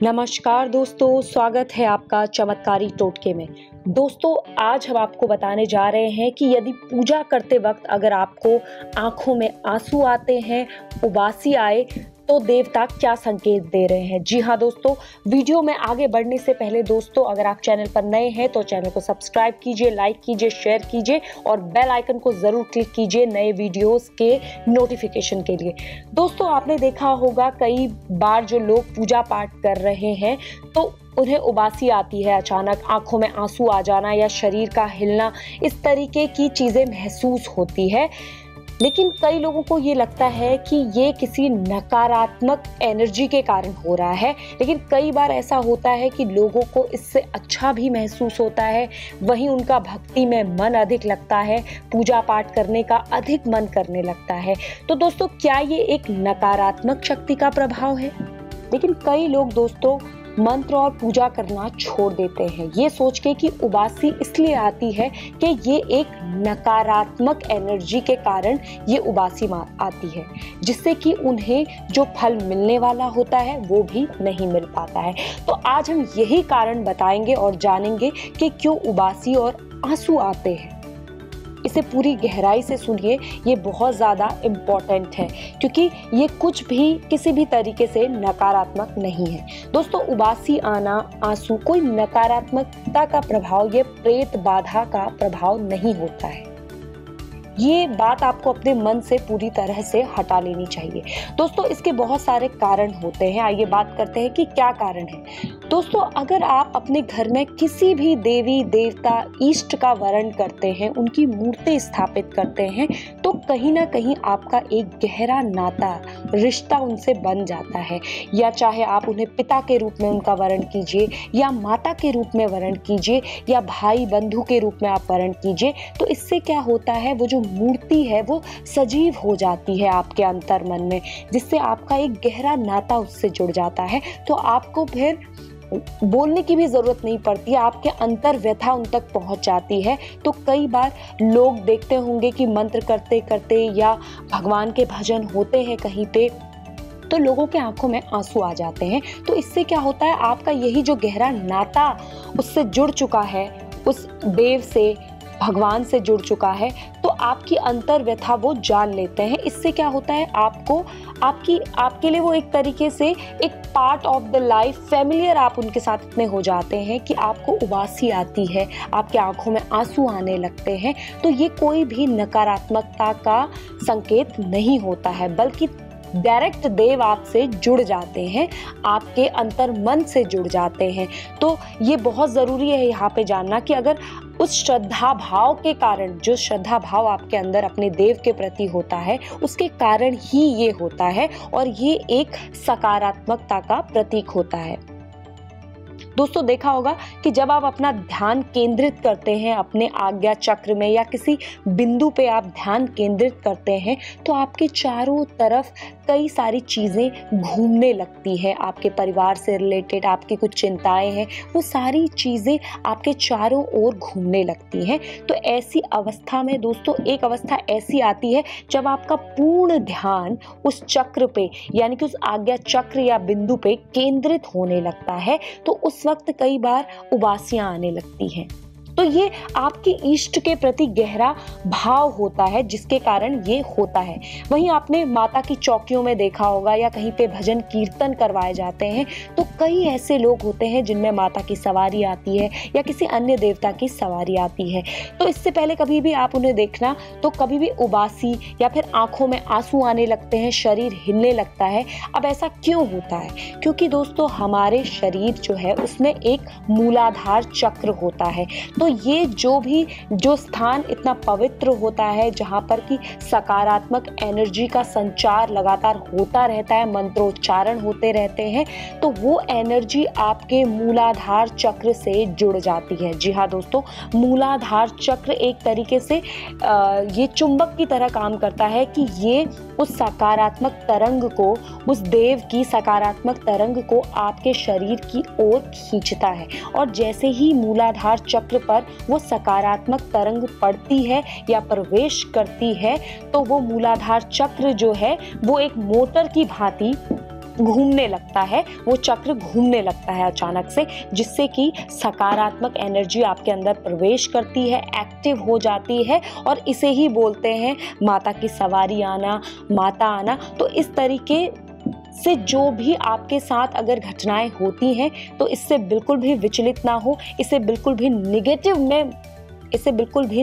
नमस्कार दोस्तों, स्वागत है आपका चमत्कारी टोटके में। दोस्तों, आज हम आपको बताने जा रहे हैं कि यदि पूजा करते वक्त अगर आपको आंखों में आंसू आते हैं, उबासी आए, तो देवता क्या संकेत दे रहे हैं। जी हाँ दोस्तों, वीडियो में आगे बढ़ने से पहले दोस्तों, अगर आप चैनल पर नए हैं तो चैनल को सब्सक्राइब कीजिए, लाइक कीजिए, शेयर कीजिए और बेल आइकन को जरूर क्लिक कीजिए नए वीडियोस के नोटिफिकेशन के लिए। दोस्तों, आपने देखा होगा कई बार जो लोग पूजा पाठ कर रहे हैं तो उन्हें उबासी आती है, अचानक आंखों में आंसू आ जाना या शरीर का हिलना, इस तरीके की चीजें महसूस होती है। लेकिन कई लोगों को ये लगता है कि ये किसी नकारात्मक एनर्जी के कारण हो रहा है, लेकिन कई बार ऐसा होता है कि लोगों को इससे अच्छा भी महसूस होता है, वहीं उनका भक्ति में मन अधिक लगता है, पूजा पाठ करने का अधिक मन करने लगता है। तो दोस्तों, क्या ये एक नकारात्मक शक्ति का प्रभाव है? लेकिन कई लोग दोस्तों मंत्र और पूजा करना छोड़ देते हैं, ये सोच के कि उबासी इसलिए आती है कि ये एक नकारात्मक एनर्जी के कारण ये उबासी आती है, जिससे कि उन्हें जो फल मिलने वाला होता है वो भी नहीं मिल पाता है। तो आज हम यही कारण बताएंगे और जानेंगे कि क्यों उबासी और आंसू आते हैं। इसे पूरी गहराई से सुनिए, ये बहुत ज़्यादा इम्पॉर्टेंट है क्योंकि ये कुछ भी किसी भी तरीके से नकारात्मक नहीं है। दोस्तों, उबासी आना, आंसू कोई नकारात्मकता का प्रभाव, ये प्रेत बाधा का प्रभाव नहीं होता है। ये बात आपको अपने मन से पूरी तरह से हटा लेनी चाहिए। दोस्तों, इसके बहुत सारे कारण होते हैं। आइए बात करते हैं कि क्या कारण है। दोस्तों, अगर आप अपने घर में किसी भी देवी देवता इष्ट का वरण करते हैं, उनकी मूर्ति स्थापित करते हैं, तो कहीं ना कहीं आपका एक गहरा नाता, रिश्ता उनसे बन जाता है। या चाहे आप उन्हें पिता के रूप में उनका वरण कीजिए, या माता के रूप में वरण कीजिए, या भाई बंधु के रूप में आप वरण कीजिए, तो इससे क्या होता है, वो जो मूर्ति है वो सजीव हो जाती है आपके अंतर मन में, जिससे आपका एक गहरा नाता उससे जुड़ जाता है। तो आपको फिर बोलने की भी जरूरत नहीं पड़ती है, आपके अंतर व्यथा उन तक पहुंच जाती है। तो कई बार लोग देखते होंगे कि मंत्र करते करते या भगवान के भजन होते हैं कहीं पे, तो लोगों के आंखों में आंसू आ जाते हैं। तो इससे क्या होता है, आपका यही जो गहरा नाता उससे जुड़ चुका है, उस देव से, भगवान से जुड़ चुका है, तो आपकी अंतर व्यथा वो जान लेते हैं। इससे क्या होता है, आपके लिए वो एक तरीके से एक part of the life, familiar आप उनके साथ इतने हो जाते हैं कि आपको उबासी आती है, आपके आंखों में आंसू आने लगते हैं, तो ये कोई भी नकारात्मकता का संकेत नहीं होता है, बल्कि डायरेक्ट देव आपसे जुड़ जाते हैं, आपके अंतर मन से जुड़ जाते हैं। तो ये बहुत ज़रूरी है यहाँ पे जानना कि अगर उस श्रद्धा भाव के कारण, जो श्रद्धा भाव आपके अंदर अपने देव के प्रति होता है, उसके कारण ही ये होता है और ये एक सकारात्मकता का प्रतीक होता है। दोस्तों, देखा होगा कि जब आप अपना ध्यान केंद्रित करते हैं अपने आज्ञा चक्र में या किसी बिंदु पे आप ध्यान केंद्रित करते हैं, तो आपके चारों तरफ कई सारी चीज़ें घूमने लगती है। आपके परिवार से रिलेटेड आपकी कुछ चिंताएं हैं, वो सारी चीज़ें आपके चारों ओर घूमने लगती हैं। तो ऐसी अवस्था में दोस्तों, एक अवस्था ऐसी आती है जब आपका पूर्ण ध्यान उस चक्र पे, यानी कि उस आज्ञा चक्र या बिंदु पे केंद्रित होने लगता है, तो उस वक्त कई बार उबासियां आने लगती हैं। तो ये आपके इष्ट के प्रति गहरा भाव होता है, जिसके कारण ये होता है। वहीं आपने माता की चौकियों में देखा होगा या कहीं पे भजन कीर्तन करवाए जाते हैं, तो कई ऐसे लोग होते हैं जिनमें माता की सवारी आती है या किसी अन्य देवता की सवारी आती है। तो इससे पहले कभी भी आप उन्हें देखना तो कभी भी उबासी या फिर आंखों में आंसू आने लगते हैं, शरीर हिलने लगता है। अब ऐसा क्यों होता है? क्योंकि दोस्तों, हमारे शरीर जो है उसमें एक मूलाधार चक्र होता है। तो ये जो स्थान इतना पवित्र होता है, जहाँ पर कि सकारात्मक एनर्जी का संचार लगातार होता रहता है, मंत्रोच्चारण होते रहते हैं, तो वो एनर्जी आपके मूलाधार चक्र से जुड़ जाती है। जी हाँ दोस्तों, मूलाधार चक्र एक तरीके से ये चुंबक की तरह काम करता है कि ये उस सकारात्मक तरंग को, उस देव की सकारात्मक तरंग को आपके शरीर की ओर खींचता है। और जैसे ही मूलाधार चक्र पर वो सकारात्मक तरंग पड़ती है या प्रवेश करती है, तो वो मूलाधार चक्र जो है वो एक मोटर की भांति घूमने लगता है, वो चक्र घूमने लगता है अचानक से, जिससे कि सकारात्मक एनर्जी आपके अंदर प्रवेश करती है, एक्टिव हो जाती है, और इसे ही बोलते हैं माता की सवारी आना, माता आना। तो इस तरीके से जो भी आपके साथ अगर घटनाएं होती हैं तो इससे बिल्कुल भी विचलित ना हो, इसे बिल्कुल भी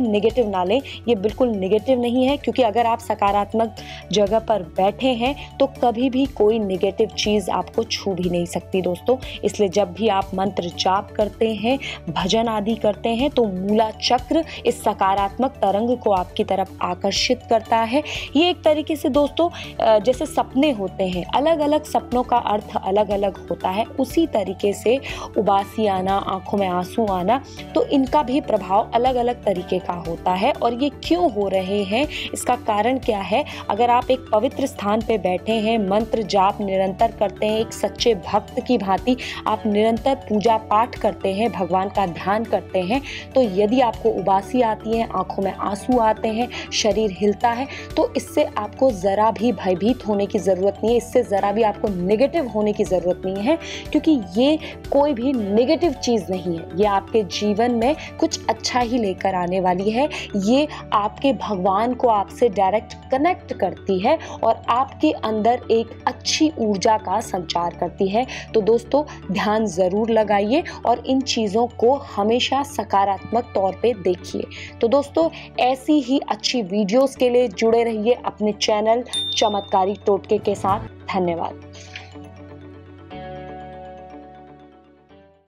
नेगेटिव ना लें। ये बिल्कुल नेगेटिव नहीं है, क्योंकि अगर आप सकारात्मक जगह पर बैठे हैं तो कभी भी कोई नेगेटिव चीज़ आपको छू भी नहीं सकती दोस्तों। इसलिए जब भी आप मंत्र जाप करते हैं, भजन आदि करते हैं, तो मूला चक्र इस सकारात्मक तरंग को आपकी तरफ आकर्षित करता है। ये एक तरीके से दोस्तों जैसे सपने होते हैं, अलग अलग सपनों का अर्थ अलग अलग होता है, उसी तरीके से उबासी आना, आंखों में आंसू आना, तो इनका भी प्रभाव अलग अलग तरीके का होता है। और ये क्यों हो रहे हैं, इसका कारण क्या है? अगर आप एक पवित्र स्थान पे बैठे हैं, मंत्र जाप निरंतर करते हैं, एक सच्चे भक्त की भांति आप निरंतर पूजा पाठ करते हैं, भगवान का ध्यान करते हैं, तो यदि आपको उबासी आती है, आंखों में आंसू आते हैं, शरीर हिलता है, तो इससे आपको ज़रा भी भयभीत होने की ज़रूरत नहीं है, इससे ज़रा भी आपको नेगेटिव होने की ज़रूरत नहीं है, क्योंकि ये कोई भी नेगेटिव चीज़ नहीं है। ये आपके जीवन में कुछ अच्छा ही लेकर आने वाली है। ये आपके भगवान को आपसे डायरेक्ट कनेक्ट करती है और आपके अंदर एक अच्छी ऊर्जा का संचार करती है। तो दोस्तों ध्यान ज़रूर लगाइए और इन चीज़ों को हमेशा सकारात्मक तौर पे देखिए। तो दोस्तों ऐसी ही अच्छी वीडियोस के लिए जुड़े रहिए अपने चैनल चमत्कारी टोटके के साथ। धन्यवाद।